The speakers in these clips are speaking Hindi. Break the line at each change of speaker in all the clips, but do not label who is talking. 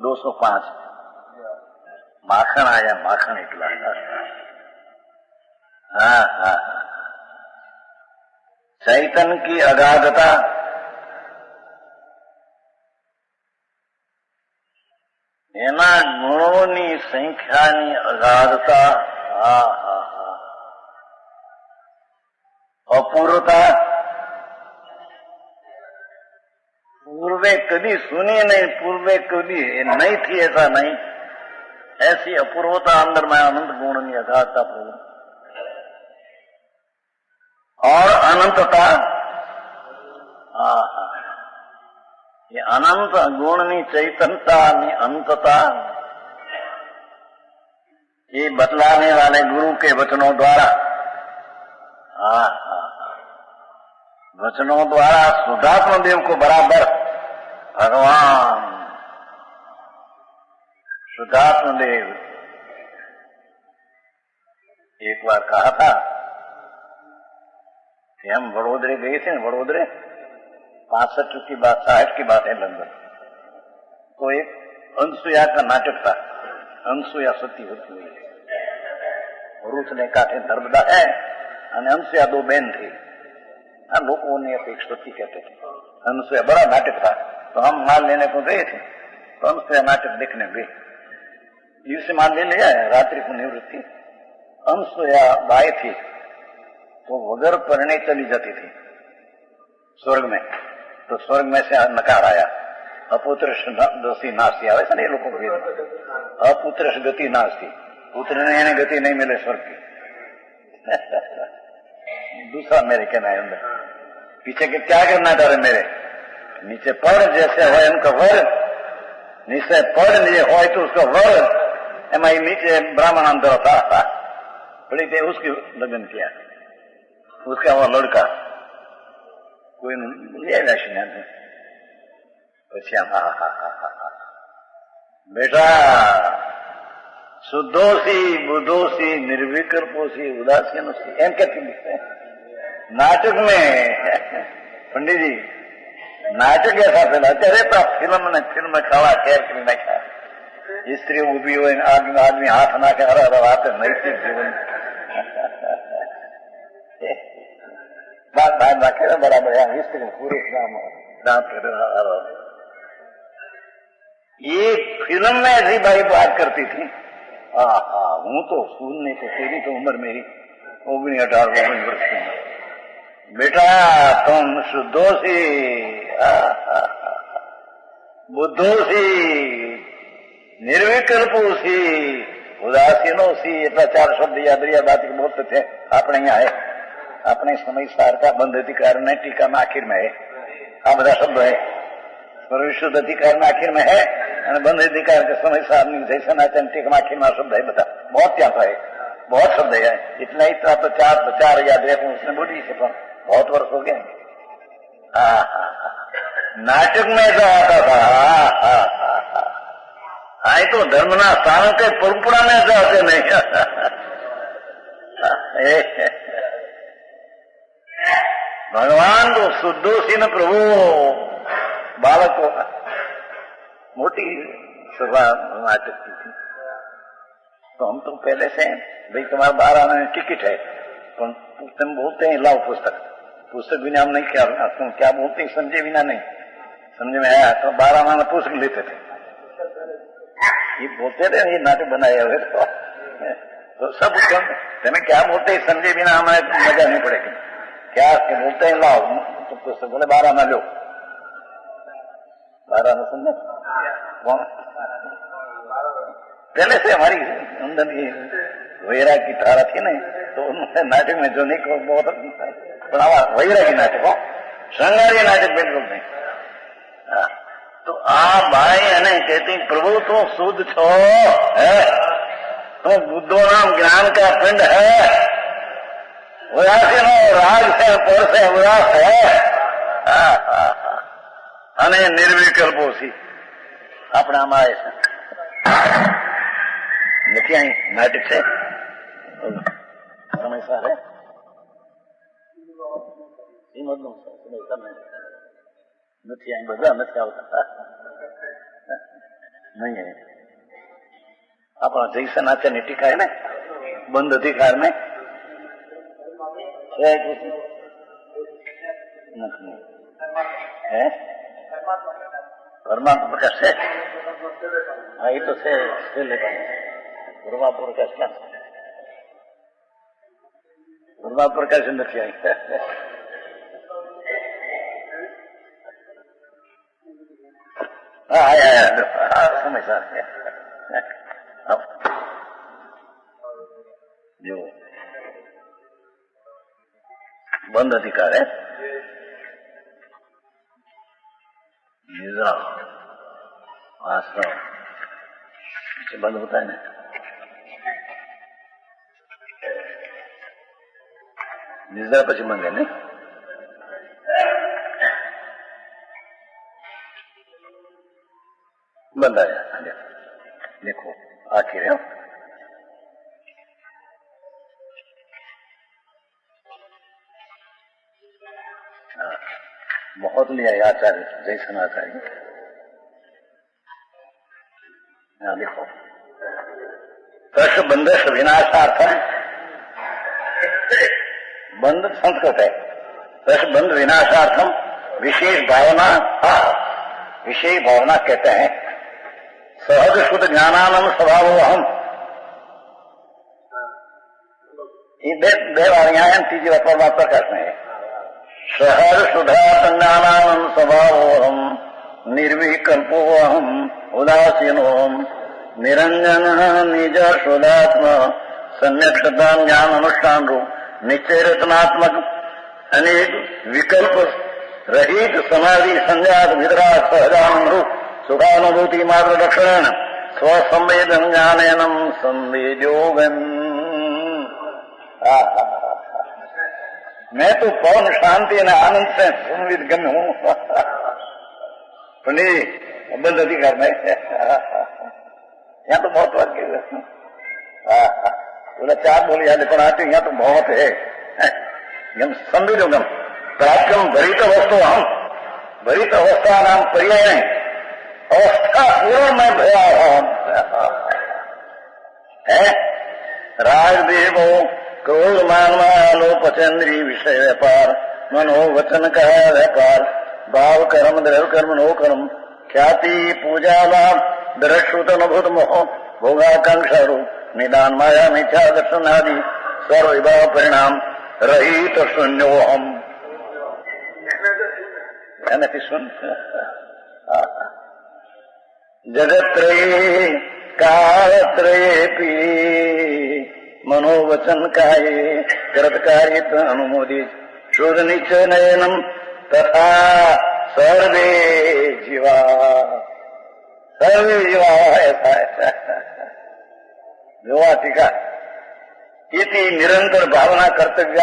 205 माखन आया, माखन निकला। हाँ हाँ, चैतन्य की अगाधता, એના ગુણોની સંખ્યાની અગાધતા, હા હા હા, અપૂર્વતા, पूर्वे कभी सुनी नहीं, पूर्वे कभी नहीं थी, ऐसा नहीं, ऐसी अपूर्वता अंदर में अनंत गुण की अगाधता पूर्ण और अनंतता। हाँ हाँ, ये अनंत गुणनी चैतन्यता नी अंतता ये बतलाने वाले गुरु के वचनों द्वारा, हाँ हाँ, वचनों द्वारा शुद्धात्म देव को बराबर भगवान शुद्धात्म देव एक बार कहा था कि हम वडोदरे गए थे, वडोदरे 65 की बात, 60 की बात है लगभग। तो एक अनसुया का नाटक था, अनसुया सती होती हुई है, रूस ने काठे नर्मदा है, अनसुया दो बहन थी, लोगों ने एक सती कहते थे। अनसुया बड़ा नाटक था, तो हम माल लेने को गए थे, तो अनसुया नाटक देखने गए, दिवसे माल ले लिया, रात्रि को निवृत्ति। अनसुया बाई थी तो वगर परणे चली जाती थी स्वर्ग में, तो स्वर्ग में से नकार आया, अपुत्र दोषी नास्ती आवे से लोगों को, अपुत्र गति नास्ती, पुत्र ने गति नहीं मिले स्वर्ग की। दूसरा मेरे कहना है अंदर, पीछे के क्या करना चाह मेरे, नीचे पढ़ जैसे हो उनका वर, नीचे पढ़ नीचे हो तो उसका वर, एम नीचे ब्राह्मण अंदर था, बड़ी थे उसकी लगन किया, उसका वो लड़का कोई ले પછી बेटा शुद्धोसी बुद्धोसी निर्विकल्पोसी उदासीनोसी एम कहती लिखते हैं नाटक में। पंडित जी नाटक ऐसा फैला, अरे फिल्म ने फिल्म खावा खेर कर नाख्या, स्त्री उभी हो आदमी हाथ नाखे, अरे बात नैतिक जीवन बात बाहर नाखे ना बराबर, स्त्री पुरुष नाम ये फिल्म में ऐसी भाई बात करती थी। हाँ हाँ, हूँ तो सुनने को, तेरी तो उम्र मेरी 19-18 वर्ष की, बेटा तुम शुद्धोसी बुद्धोसी निर्विकल्पोसी उदासीनोसी, એટલા 4 શબ્દ યાદ રહ્યા, બાકી બોલते थे આપણે અહીંયા है, अपने समय सार का बंध अधिकार ने टीका में आखिर में है, आ બધા शब्द है, सर्वशुद्ध अधिकार में आखिर में है, बंध अधिकार के समय सार जैसे नाचन टीका में आखिर में शब्द है, बता बहुत क्या है, बहुत शब्द है, इतना ही तो 4 याद रहे, उसने बोली से बहुत वर्ष हो गए। नाटक में ऐसा आता था, आए तो धर्मना स्थान के परंपरा में ऐसा आते नहीं। भगवान तो शुद्धोसी न प्रभु बालक को मोटी सभा नाटक की थी, तो हम तो पहले से भाई तुम्हारा 12 आने में टिकट है, तुम बोलते हैं लाओ पुस्तक बिना हम नहीं, क्या तुम क्या बोलते हैं समझे बिना नहीं, समझ में आया तो 12 आना में पुस्तक लेते थे, ये बोलते थे ये नाटक बनाए हुए तो सब तुम्हें क्या बोलते हैं समझे बिना हमें मजा नहीं पड़ेगी, क्या बोलते हैं लाओ तो पुस्तक, बोले 12 आना लो, 12 आना समझे पहले से हमारी अंदर की वैरा की धारा थी नहीं, तो उन्होंने नाटक में जो नहीं को बहुत बढ़ावा, वैरा की नाटक हो, श्रृंगारी नाटक बिल्कुल नहीं। तो आ भाई अने कहती प्रभु तो शुद्ध छो है, तो बुद्धो नाम ज्ञान का पिंड है, उदासी नो राग से पर से उदास है, अने निर्विकल्पोसी अपना माए से देखिए नाटक से समय सारे નથી બધા નથી આવતા, नहीं है। अपना जैसन आचार्य टीका है ना बंद अधिकार में है परमात्मा प्रकाश है। हाँ ये तो से परमात्मा प्रकाश क्या परमात्मा प्रकाश નથી आई समझदार है जो बंद अधिकार है निद्रा आश्रम से बंद होता है ना निद्रा पची बंद है नहीं बंद आया देखो आखिर है बहुत लिया आचार्य जैसन आचार्य देखो दश बंद विनाशार्थ बंद संस्कृत है दश बंद विनाशार्थम विशेष भावना विशेष भावना कहते हैं सहज शुद्ध ज्ञानानंद स्वभाव अहम दे वारियां तीजी बार परमात्मा प्रकाश में है सहज शुद्धात्मज्ञानानंद स्वभावोहम निर्विकल्पोहम उदासीनोहम निरंजन निज शुद्धात्म सम्यक ज्ञान अनुष्ठान रूप निश्चय रत्नात्मक अनेक विकल्प रहित समाधि संजात विद्राट सहजानंद रूप सुखानुभूति मात्र लक्षण स्वसंवेदन ज्ञानेनम संवेद्योगन। मैं तो पौन शांति न आनंद से संविद गम्य हूँ बंद अधिकार में यहाँ तो बहुत वाक्य बोला चार बोली याद पर आते यहाँ तो बहुत है हम संविदोगम प्राप्तम भरित वस्तु हम भरित अवस्था नाम पर्याय अवस्था पूर्व में भया है राजदेवो क्रोध मानवालोपचंद्री विषय व्यापार मनोवचन का व्यापार भाव कर्म द्रव्य कर्म नो कर्म ख्याति पूजा लाभ दृश्रुत अनुभूत मोह भोगाकांक्षा रूप निदान माया मिथ्या दर्शन आदि सर्व विभाव परिणाम रहित शून्यो हम सुन जगत्रये कालत्रयेपि मनोवचन काये कृतकार्यत अनुमोदित शोध निश्चय नयनम तथा सर्वे जीवा ऐसा विवाह टीका इति निरंतर भावना कर्तव्य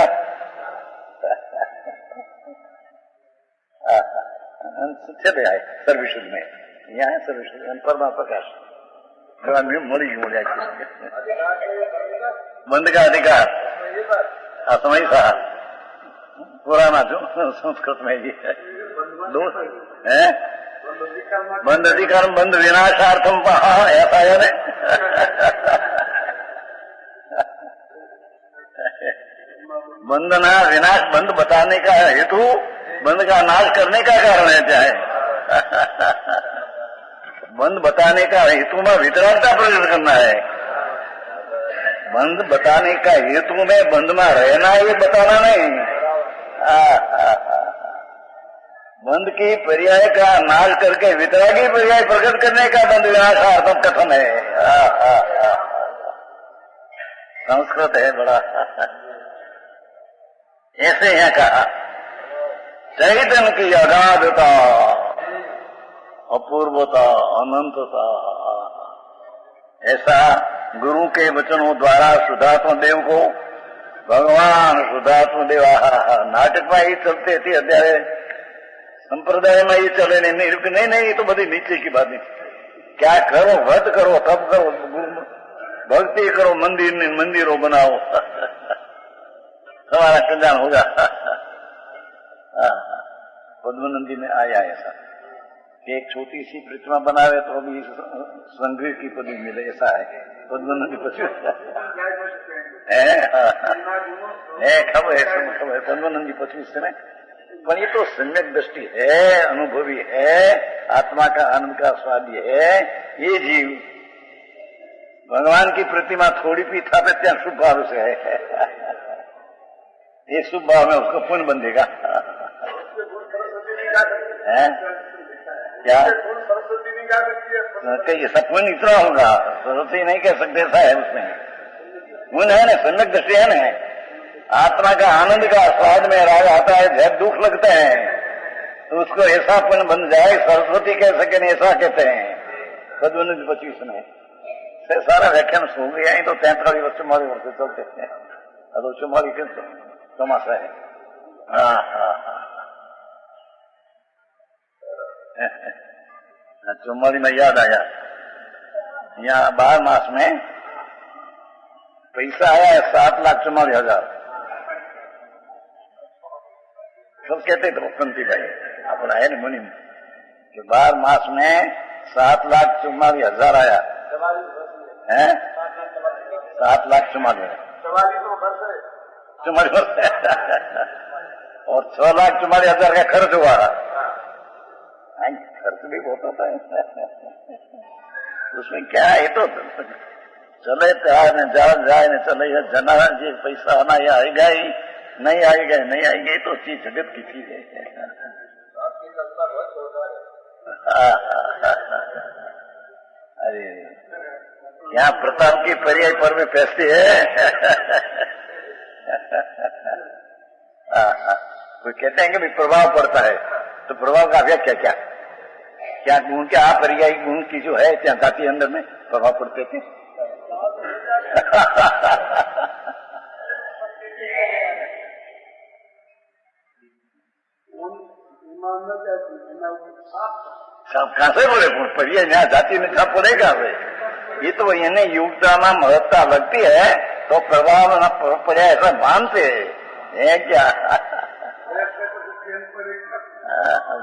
है सर्विशुद्ध में यहाँ है सर्विशुद्ध परमा प्रकाश मोड़ी बंद का अधिकार असमय था पुराना जो संस्कृत में ही है दो है बंद अधिकार बंद विनाशार्थम ऐसा है ना बंधना विनाश बंद बताने का हेतु बंद का नाश करने का कारण है चाहे बंद बताने का हेतु में वितरागता प्रकट करना है बंद बताने का हेतु में बंद में रहना ये बताना नहीं बंद की पर्याय का नाश करके वितरागी पर्याय प्रकट करने का बंद विनाशार्थम कथन है संस्कृत है बड़ा ऐसे है कहा चैतन्य की अगाधता अपूर्वता अनंतता ऐसा गुरु के वचनों द्वारा शुद्धात्म देव को भगवान शुद्धात्म देव नाटक में ही चलते थे अध्याय संप्रदाय में ही चले नहीं ये तो बड़ी नीचे की बात नहीं क्या करो व्रत करो तब करो भक्ति करो मंदिरों बनाओ हमारा कल्याण होगा पद्मनंदी में आया ऐसा कि एक छोटी सी प्रतिमा बनावे तो भी संघ की पदवी मिले, ऐसा है पद्मनंदी पशु खबर है, सब खबर है पद्मनंदी पशु से। पर ये तो सम्यक दृष्टि है, अनुभवी है, आत्मा का आनंद का स्वादी है ये जीव। भगवान की प्रतिमा थोड़ी भी था तो क्या शुभ भाव से है, ये शुभ भाव में उसको पुण्य बंधेगा। क्या कहिए सब पुण्य इतना होगा, सरस्वती नहीं कह सकते, ऐसा है उसमें पुण्य है ना, सम्यक दृष्टि है ना। आत्मा का आनंद का स्वाद में राग आता है, जब दुख लगते हैं तो उसको ऐसा पुण्य बन जाए, सरस्वती कह सके नहीं ऐसा कहते हैं पद्मनंदी 25 में। सारा व्याख्यान सो गया ही तो 43 वर्ष 44 वर्ष चलते हैं, अब 44 तमाशा है। चौमाली में याद आया, यहाँ 12 मास में पैसा आया है 7,44,000। सब कहते थे बसंती भाई अपना है ना मुनि कि 12 मास में 7,44,000 आया है, 7,44,000 और 6,44,000 का खर्च हुआ। खर्च भी बहुत होता है उसमें क्या है, तो चले जाए न चले जना जी पैसा आना या आएगा ही नहीं आएगा नहीं आएगा, तो चीज जगत की चीज है। अरे यहाँ प्रताप की पर्याय पर में पैसे है। कोई कहते हैं कि भी प्रभाव पड़ता है, तो प्रभाव का व्याख्या क्या क्या गुण के आप पर्यायी गुण की जो है क्या जाति अंदर में प्रभाव पड़ते थे। सब कहां से बोले पर्याय यहाँ जाति में छाप पड़े कहां से, ये तो इन्हें युक्ता में महत्ता लगती है तो प्रभाव पर्याय ऐसा मानते है क्या।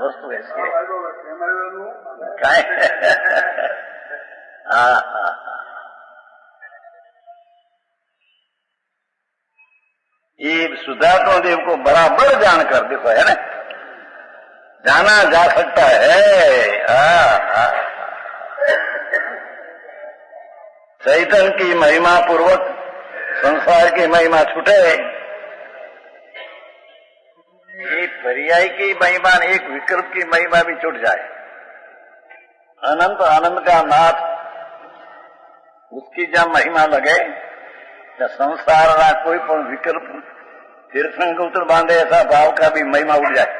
वस्तु ऐसी ये सिद्धार्थ देव को बराबर जानकर देखो है ना, जाना जा सकता है। चैतन्य की महिमा पूर्वक संसार की महिमा छूटे, एक पर्याय की महिमा एक विकल्प की महिमा भी छूट जाए। अनंत आनंद का नाथ उसकी जब महिमा लगे तो संसार का कोई पण विकल्प तीर्थंकर उतर बांधे ऐसा भाव का भी महिमा उड़ जाए।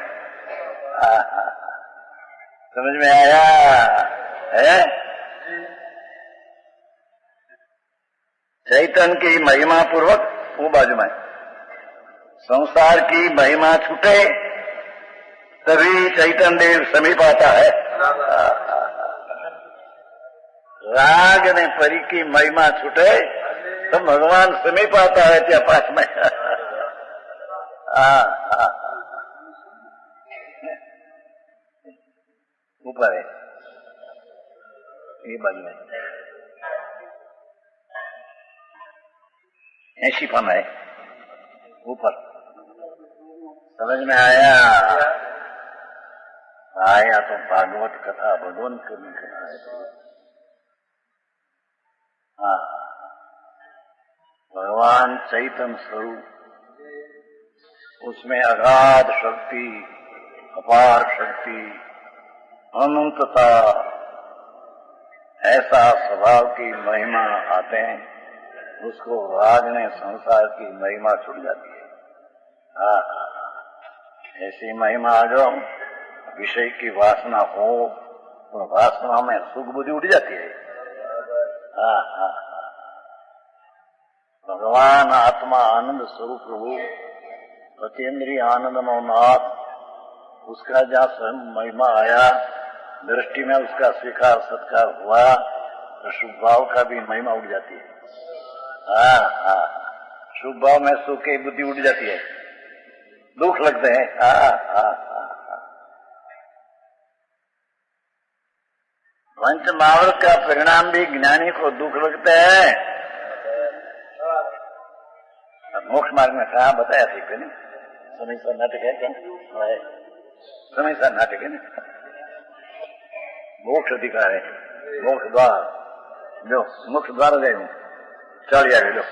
समझ में आया है? चैतन्य की महिमा पूर्वक वो बाजू में संसार की महिमा छूटे तभी चैतन्य देव समीप आता है। राग ने परी की महिमा छूटे तो भगवान समीप आता है क्या पास में। ऊपर है ये बाजू में 80 फन है ऊपर। समझ में आया? आया तो भागवत कथा भगवान करनी कथा है। हाँ, भगवान चैतन्य स्वरूप, उसमें अगाध शक्ति, अपार शक्ति, अनंतता, ऐसा स्वभाव की महिमा आते हैं, उसको राग ने संसार की महिमा छूट जाती है। ऐसी महिमा आ जाओ, विषय की वासना हो तो वासना में सुख बुद्धि उठ जाती है। भगवान आत्मा आनंद स्वरूप प्रभु अतीन्द्रिय आनंद नाथ, उसका जहाँ स्वयं महिमा आया, दृष्टि में उसका स्वीकार सत्कार हुआ तो शुभ भाव का भी महिमा उठ जाती है। शुभ भाव में सुख की बुद्धि उठ जाती है, दुख लगते हैं। पंच महावृत का परिणाम भी ज्ञानी को दुख लगता है। मोक्ष मार्ग में कहा बताया थी पहले, समय सा नाटक है क्या? समय सा नाटक है ना। मोक्ष अधिकार है, मोक्ष द्वार जो मोक्ष द्वार गए हूं चल जाए लो।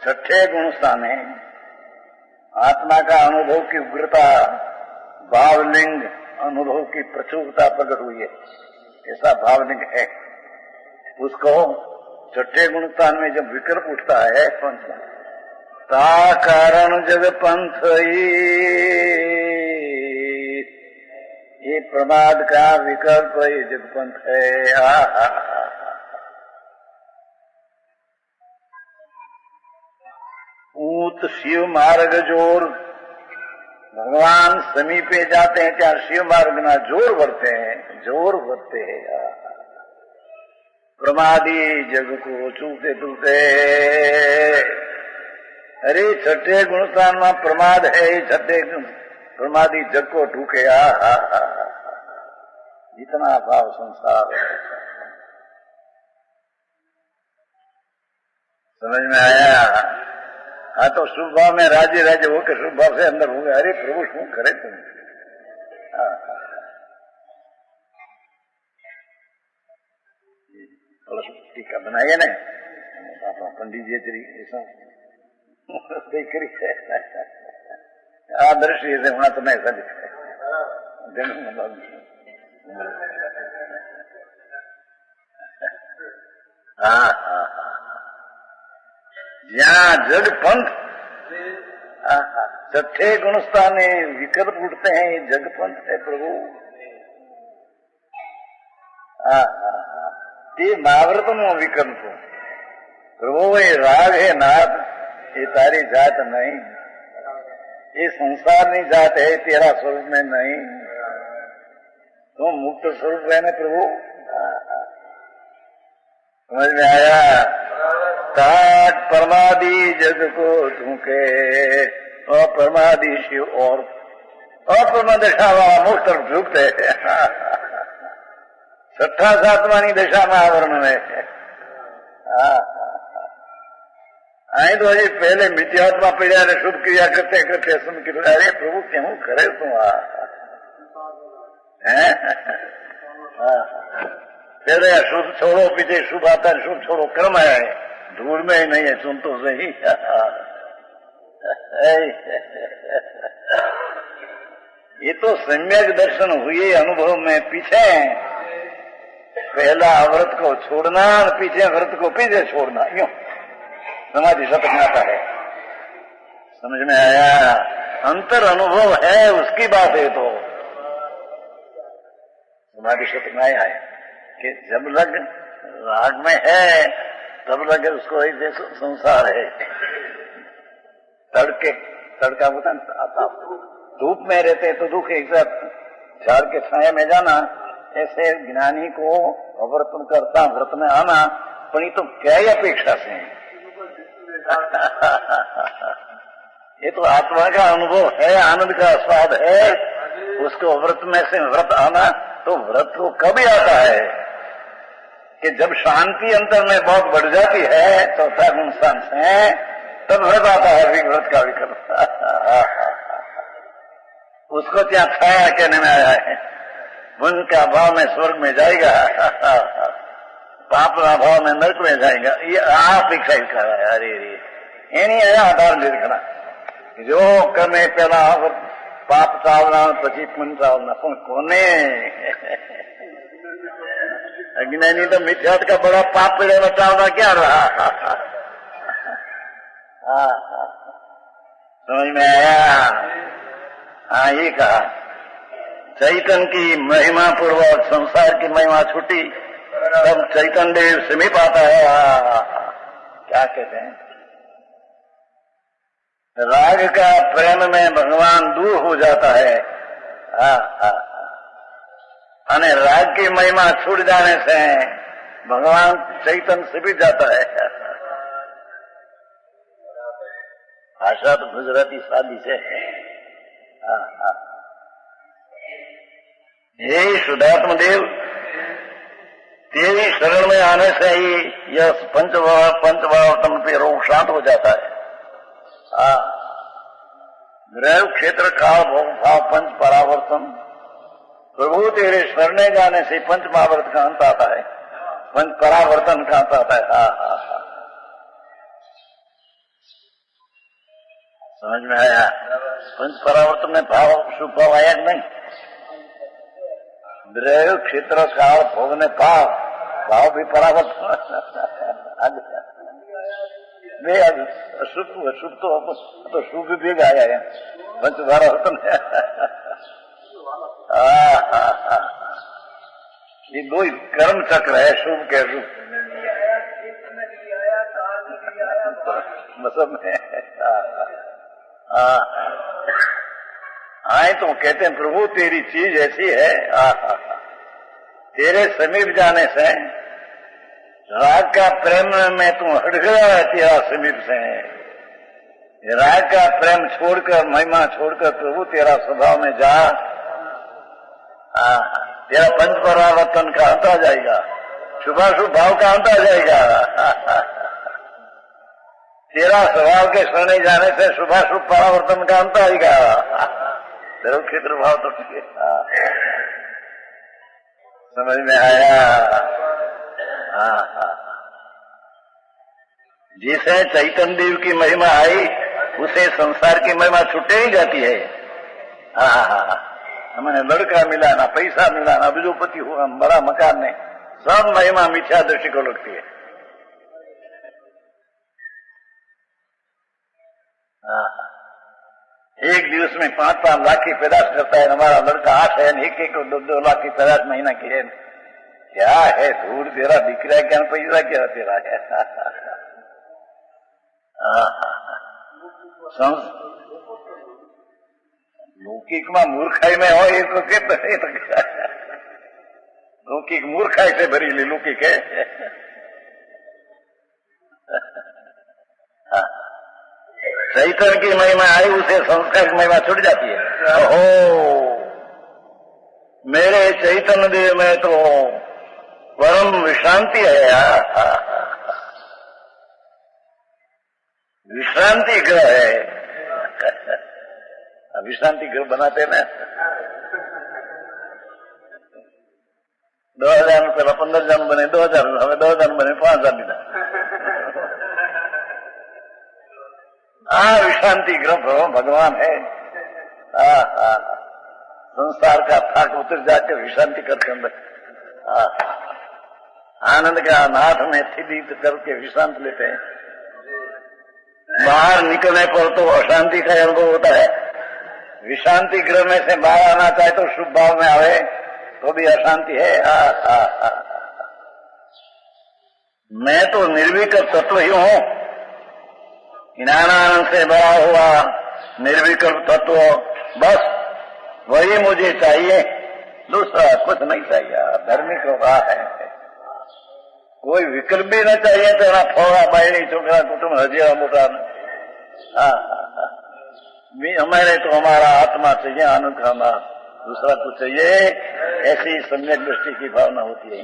छठे गुण स्थान है आत्मा का अनुभव की उग्रता, भावलिंग अनुभव की प्रचुरता प्रकट हुई है, ऐसा भावलिंग है। उसको छठे गुण स्थान में जब विकल्प उठता है पंच ता कारण जग पंथ ये प्रमाद का विकल्प ये जगपंथ है। ऊत शिव मार्ग जोर भगवान समीपे जाते हैं ત્યાં शिव मार्ग ना जोर भरते हैं। प्रमादी जग को चूते चूते। अरे छठे गुणस्थान में प्रमाद है, छठे प्रमादी जग को ढूके। जितना भाव संसार है, समझ में आया? हाँ तो शुभ भाव में राजी राजी होकर शुभ भाव से अंदर हो गए। अरे प्रभु शू करे तुम? टीका बनाइए ना पंडित जी तरीके ऐसा करी आदर्श से होना तो मैं ऐसा दिखा जहाँ जग पंथ छठे गुणस्थान विकल्प उठते हैं, ये जग पंथ है प्रभु। ये महाव्रतम विकल्प प्रभु, ये राग है नाथ, ये तारी जात नहीं, ये संसार नहीं जात है, तेरा स्वरूप में नहीं, तुम मुक्त स्वरूप है ना प्रभु। समझ में आया? ताट परमादि जग को झूके अप्रमादी शिव और अप्रमाद दशा वाला मुक्त तरफ झुकते छठा सातवानी दशा में आवरण में। आई तो हजी पहले मिथ्यात्मा पीड़ा ने शुभ क्रिया करते करते सुन के अरे प्रभु क्यों करे तुम पहले शुभ छोड़ो, पीछे शुभ आता है, शुभ छोड़ो क्रम है, धूल में ही नहीं है, सुन तो सही। ये तो सम्यक दर्शन हुए अनुभव में। पीछे पहला व्रत को छोड़ना, पीछे व्रत को पीछे छोड़ना, यूं समाधि शतक में आता है। समझ में आया? अंतर अनुभव है उसकी बात है। तो समाधि शतक में आया है कि जब लग राग में है तब लगे उसको एक जैसे संसार है। तड़का होता आता, धूप में रहते तो दुख एक साथ झाड़ के छाया में जाना, ऐसे ज्ञानी को अवर्तन करता व्रत में आना, पर ये तो क्या ही अपेक्षा से है। ये तो आत्मा का अनुभव है, आनंद का स्वाद है, उसको व्रत में से व्रत आना। तो व्रत को कभी आता है कि जब शांति अंतर में बहुत बढ़ जाती है चौथा गुण स्थान से, तब व्रत आता है, व्रत का विकल्प। उसको क्या छाया कहने में आया है। पुण्य का भाव में स्वर्ग में जाएगा, पाप का भाव में नरक में जाएगा। ये अपेक्षा ही कर रहा है। अरे एनी आधार देखना जो कर्मे पहला पाप चावना पची पुण्य चावना, कोने अज्ञानी तो मिथ्यात का बड़ा पाप पीड़े में चावना क्या रहा। समझ में आया? हाँ, ये कहा चैतन्य की महिमा पूर्वक संसार की महिमा छूटी, तब चैतन्य देव समीप आता है। क्या कहते हैं? राग का प्रेम में भगवान दूर हो जाता है। अने राग की महिमा छूट जाने से भगवान चैतन्य समीप जाता है। भाषा तो गुजराती सादी से है। हे शुद्धात्म देव, तेरी शरण में आने से ही यह पंचवावर्तन पे रोग शांत हो जाता है। ग्रह क्षेत्र काल भोग भाव पंच परावर्तन, प्रभु तेरे शरण जाने से पंच महावर्त का अंत आता है, पंच परावर्तन का अंत आता है। समझ में आया? पंच परावर्तन में भाव शुभ भाव आया नहीं? द्रव्य क्षेत्र काल भोग ने भाव भी परावर्तन शुभ तो शुभ भी आया है, पंच परावर्तन। ये दो ही कर्म चक्र है, शुभ के शुभ मतलब आए तो कहते हैं प्रभु तेरी चीज ऐसी है, तेरे समीप जाने से राग का प्रेम में तू हट गया है, तेरा समीप से राग का प्रेम छोड़कर, महिमा छोड़कर प्रभु तेरा स्वभाव में जा, तेरा पंच परावर्तन का अंत आ जाएगा, शुभाशुभ भाव का अंत आ जाएगा। तेरा स्वभाव के शरणे जाने से शुभाशुभ परावर्तन का अंत आएगा। ध्रुव क्षेत्र भाव तो ठीक है, समझ में आया? जिसे चैतन्य देव की महिमा आई उसे संसार की महिमा छूटे ही जाती है। हमें लड़का मिला, ना पैसा मिला, ना बीजोपति हुआ, बड़ा मकान नहीं, सब महिमा मिथ्या दृष्टि को लगती है। एक दिवस में 5-5 लाख की पैदाश करता है, हमारा लड़का 8 है, 1-1 2-2 लाख की पैदाश महीना की है। क्या है दूर तेरा दिख रहा है, क्या पैसा क्या तेरा है? लौकिक में मूर्खाई में हो ये तो कहते लौकिक मूर्खाई से भरी लौकिक है। चैतन्य की महिमा आई उसे संस्कार की महिमा छूट जाती है। ओहो, मेरे चैतन्य देव में तो परम विश्रांति है, विश्रांति ग्रह है। विश्रांति ग्रह बनाते ना 2000 में पहला 15,000 बने, 2000 हमें 2000 बने, 5,000 मिला। विश्रांति ग्रह भगवान है। संसार का थाक उतर जाकर विश्रांति करते अंदर आनंद का नाथ में स्थित करके विश्रांति लेते हैं। बाहर निकलने पर तो अशांति का अनुभव होता है। विश्रांति गृह में से बाहर आना चाहे तो शुभ भाव में आवे तो भी अशांति है। मैं तो निर्विकल्प तत्व ही हूं, ज्ञानानंद से बड़ा हुआ निर्विकल्प तत्व, बस वही मुझे चाहिए, दूसरा कुछ नहीं चाहिए। धार्मिक रहा है, कोई विकल्प भी न चाहिए। तेरा फोड़ा बायणी छोकरा कुटुंब हजिया मोटा हमारे तो हमारा आत्मा चाहिए, आनंद का नाम, दूसरा कुछ चाहिए। ऐसी सम्यक दृष्टि की भावना होती है।